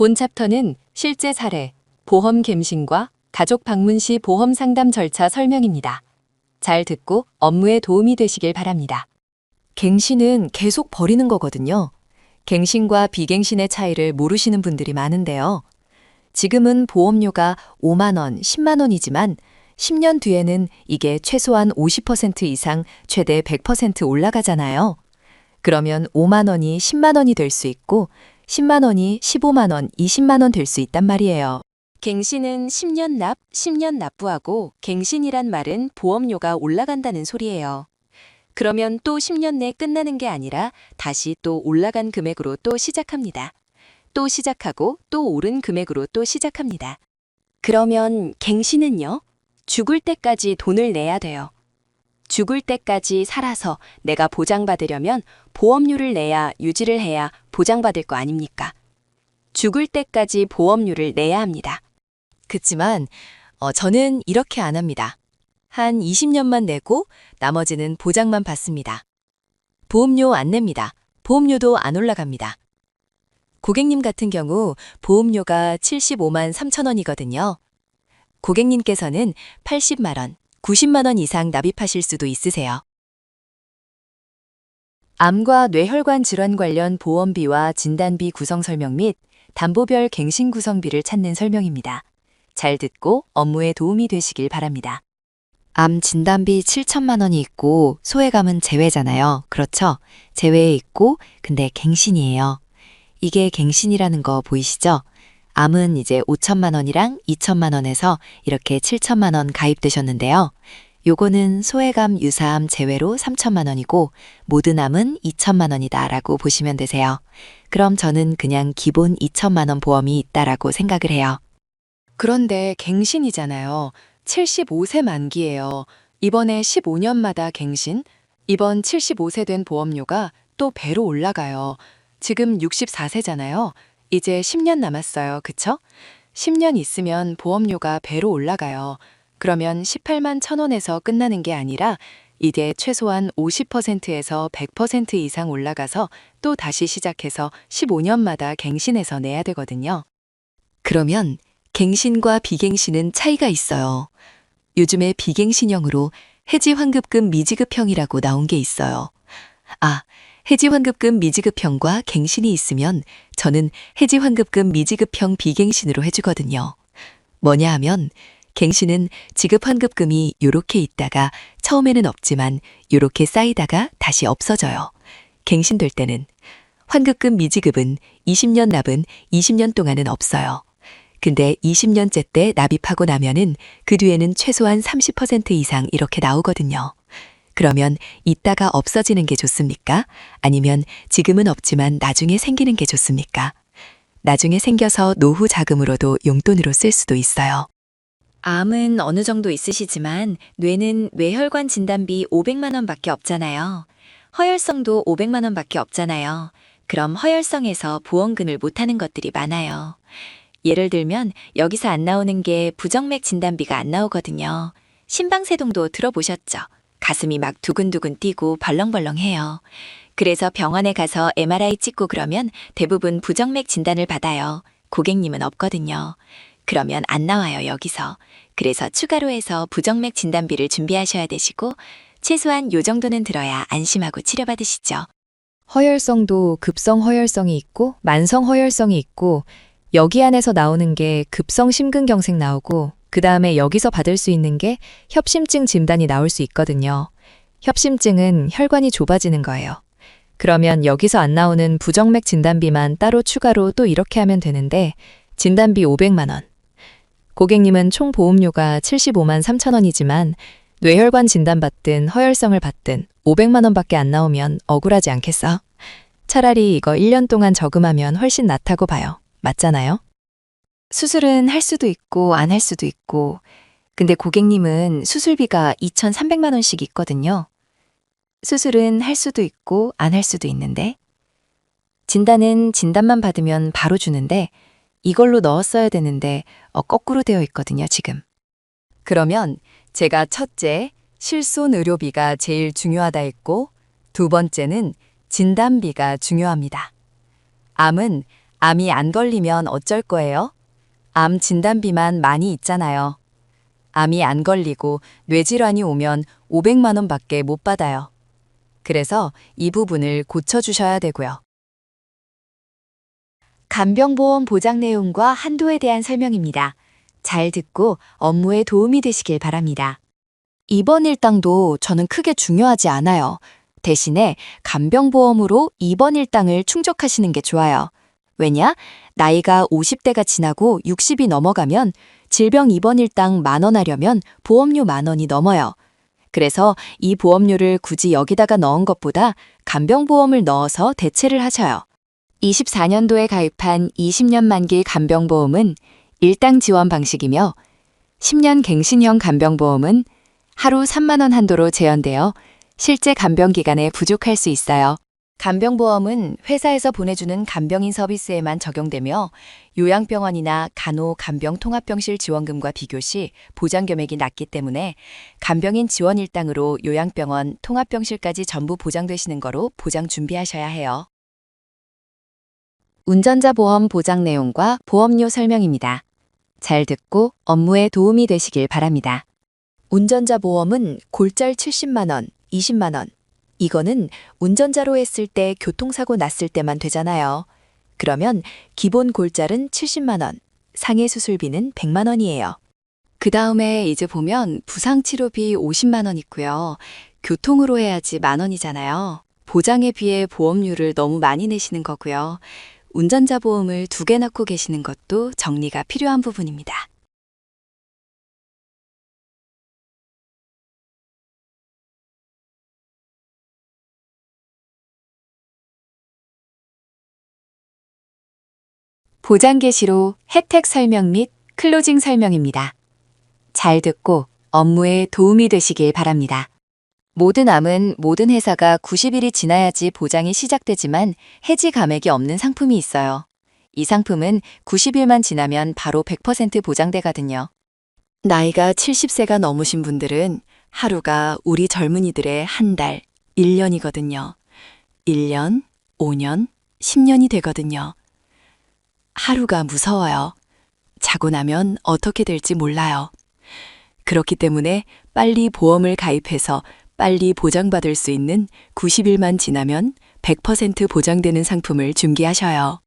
본 챕터는 실제 사례, 보험 갱신과 가족 방문 시 보험 상담 절차 설명입니다. 잘 듣고 업무에 도움이 되시길 바랍니다. 갱신은 계속 버리는 거거든요. 갱신과 비갱신의 차이를 모르시는 분들이 많은데요. 지금은 보험료가 5만 원, 10만 원이지만 10년 뒤에는 이게 최소한 50% 이상 최대 100% 올라가잖아요. 그러면 5만 원이 10만 원이 될 수 있고 10만 원이 15만 원, 20만 원 될 수 있단 말이에요. 갱신은 10년 납, 10년 납부하고 갱신이란 말은 보험료가 올라간다는 소리예요. 그러면 또 10년 내 끝나는 게 아니라 다시 또 올라간 금액으로 또 시작합니다. 또 시작하고 또 오른 금액으로 또 시작합니다. 그러면 갱신은요? 죽을 때까지 돈을 내야 돼요. 죽을 때까지 살아서 내가 보장받으려면 보험료를 내야 유지를 해야 보장받을 거 아닙니까? 죽을 때까지 보험료를 내야 합니다. 그치만 저는 이렇게 안 합니다. 한 20년만 내고 나머지는 보장만 받습니다. 보험료 안 냅니다. 보험료도 안 올라갑니다. 고객님 같은 경우 보험료가 75만 3천 원이거든요. 고객님께서는 80만 원, 90만 원 이상 납입하실 수도 있으세요. 암과 뇌혈관 질환 관련 보험비와 진단비 구성 설명 및 담보별 갱신 구성비를 찾는 설명입니다. 잘 듣고 업무에 도움이 되시길 바랍니다. 암 진단비 7천만 원이 있고 소외감은 제외잖아요. 그렇죠? 제외에 있고 근데 갱신이에요. 이게 갱신이라는 거 보이시죠? 암은 이제 5천만 원이랑 2천만 원에서 이렇게 7천만 원 가입되셨는데요. 요거는 소외감, 유사암 제외로 3천만 원이고 모든 암은 2천만 원이다 라고 보시면 되세요. 그럼 저는 그냥 기본 2천만 원 보험이 있다라고 생각을 해요. 그런데 갱신이잖아요. 75세 만기예요. 이번에 15년마다 갱신, 이번 75세 된 보험료가 또 배로 올라가요. 지금 64세잖아요. 이제 10년 남았어요. 그쵸? 10년 있으면 보험료가 배로 올라가요. 그러면 18만 1,000원에서 끝나는 게 아니라 이제 최소한 50%에서 100% 이상 올라가서 또 다시 시작해서 15년마다 갱신해서 내야 되거든요. 그러면 갱신과 비갱신은 차이가 있어요. 요즘에 비갱신형으로 해지환급금 미지급형이라고 나온 게 있어요. 해지환급금 미지급형과 갱신이 있으면 저는 해지환급금 미지급형 비갱신으로 해주거든요. 뭐냐 하면 갱신은 지급환급금이 요렇게 있다가 처음에는 없지만 요렇게 쌓이다가 다시 없어져요. 갱신될 때는 환급금 미지급은 20년 납은 20년 동안은 없어요. 근데 20년째 때 납입하고 나면은 그 뒤에는 최소한 30% 이상 이렇게 나오거든요. 그러면 이따가 없어지는 게 좋습니까? 아니면 지금은 없지만 나중에 생기는 게 좋습니까? 나중에 생겨서 노후 자금으로도 용돈으로 쓸 수도 있어요. 암은 어느 정도 있으시지만 뇌는 뇌혈관 진단비 500만 원밖에 없잖아요. 허혈성도 500만 원밖에 없잖아요. 그럼 허혈성에서 보험금을 못하는 것들이 많아요. 예를 들면 여기서 안 나오는 게 부정맥 진단비가 안 나오거든요. 심방세동도 들어보셨죠? 가슴이 막 두근두근 뛰고 벌렁벌렁해요. 그래서 병원에 가서 MRI 찍고 그러면 대부분 부정맥 진단을 받아요. 고객님은 없거든요. 그러면 안 나와요, 여기서. 그래서 추가로 해서 부정맥 진단비를 준비하셔야 되시고 최소한 요 정도는 들어야 안심하고 치료받으시죠. 허혈성도 급성 허혈성이 있고 만성 허혈성이 있고 여기 안에서 나오는 게 급성 심근경색 나오고 그 다음에 여기서 받을 수 있는 게 협심증 진단이 나올 수 있거든요. 협심증은 혈관이 좁아지는 거예요. 그러면 여기서 안 나오는 부정맥 진단비만 따로 추가로 또 이렇게 하면 되는데 진단비 500만 원. 고객님은 총 보험료가 75만 3천 원이지만 뇌혈관 진단받든 허혈성을 받든 500만 원밖에 안 나오면 억울하지 않겠어? 차라리 이거 1년 동안 저금하면 훨씬 낫다고 봐요. 맞잖아요? 수술은 할 수도 있고 안 할 수도 있고 근데 고객님은 수술비가 2,300만 원씩 있거든요. 수술은 할 수도 있고 안 할 수도 있는데 진단은 진단만 받으면 바로 주는데 이걸로 넣었어야 되는데 거꾸로 되어 있거든요, 지금. 그러면 제가 첫째, 실손 의료비가 제일 중요하다 했고 두 번째는 진단비가 중요합니다. 암은 암이 안 걸리면 어쩔 거예요? 암 진단비만 많이 있잖아요. 암이 안 걸리고 뇌질환이 오면 500만 원밖에 못 받아요. 그래서 이 부분을 고쳐주셔야 되고요. 간병보험 보장 내용과 한도에 대한 설명입니다. 잘 듣고 업무에 도움이 되시길 바랍니다. 입원 일당도 저는 크게 중요하지 않아요. 대신에 간병보험으로 입원 일당을 충족하시는 게 좋아요. 왜냐? 나이가 50대가 지나고 60이 넘어가면 질병 입원 일당 10,000원 하려면 보험료 10,000원이 넘어요. 그래서 이 보험료를 굳이 여기다가 넣은 것보다 간병보험을 넣어서 대체를 하셔요. 24년도에 가입한 20년 만기 간병보험은 일당 지원 방식이며 10년 갱신형 간병보험은 하루 3만 원 한도로 제한되어 실제 간병 기간에 부족할 수 있어요. 간병보험은 회사에서 보내주는 간병인 서비스에만 적용되며 요양병원이나 간호간병통합병실 지원금과 비교 시 보장 금액이 낮기 때문에 간병인 지원 일당으로 요양병원, 통합병실까지 전부 보장되시는 거로 보장 준비하셔야 해요. 운전자 보험 보장 내용과 보험료 설명입니다. 잘 듣고 업무에 도움이 되시길 바랍니다. 운전자 보험은 골절 70만 원, 20만 원. 이거는 운전자로 했을 때 교통사고 났을 때만 되잖아요. 그러면 기본 골절은 70만 원, 상해 수술비는 100만 원이에요. 그 다음에 이제 보면 부상치료비 50만 원 있고요. 교통으로 해야지 10,000원이잖아요. 보장에 비해 보험료를 너무 많이 내시는 거고요. 운전자 보험을 2개 넣고 계시는 것도 정리가 필요한 부분입니다. 보장 개시로 혜택 설명 및 클로징 설명입니다. 잘 듣고 업무에 도움이 되시길 바랍니다. 모든 암은 모든 회사가 90일이 지나야지 보장이 시작되지만 해지 감액이 없는 상품이 있어요. 이 상품은 90일만 지나면 바로 100% 보장되거든요. 나이가 70세가 넘으신 분들은 하루가 우리 젊은이들의 한 달, 1년이거든요. 1년, 5년, 10년이 되거든요. 하루가 무서워요. 자고 나면 어떻게 될지 몰라요. 그렇기 때문에 빨리 보험을 가입해서 빨리 보장받을 수 있는 90일만 지나면 100% 보장되는 상품을 준비하셔요.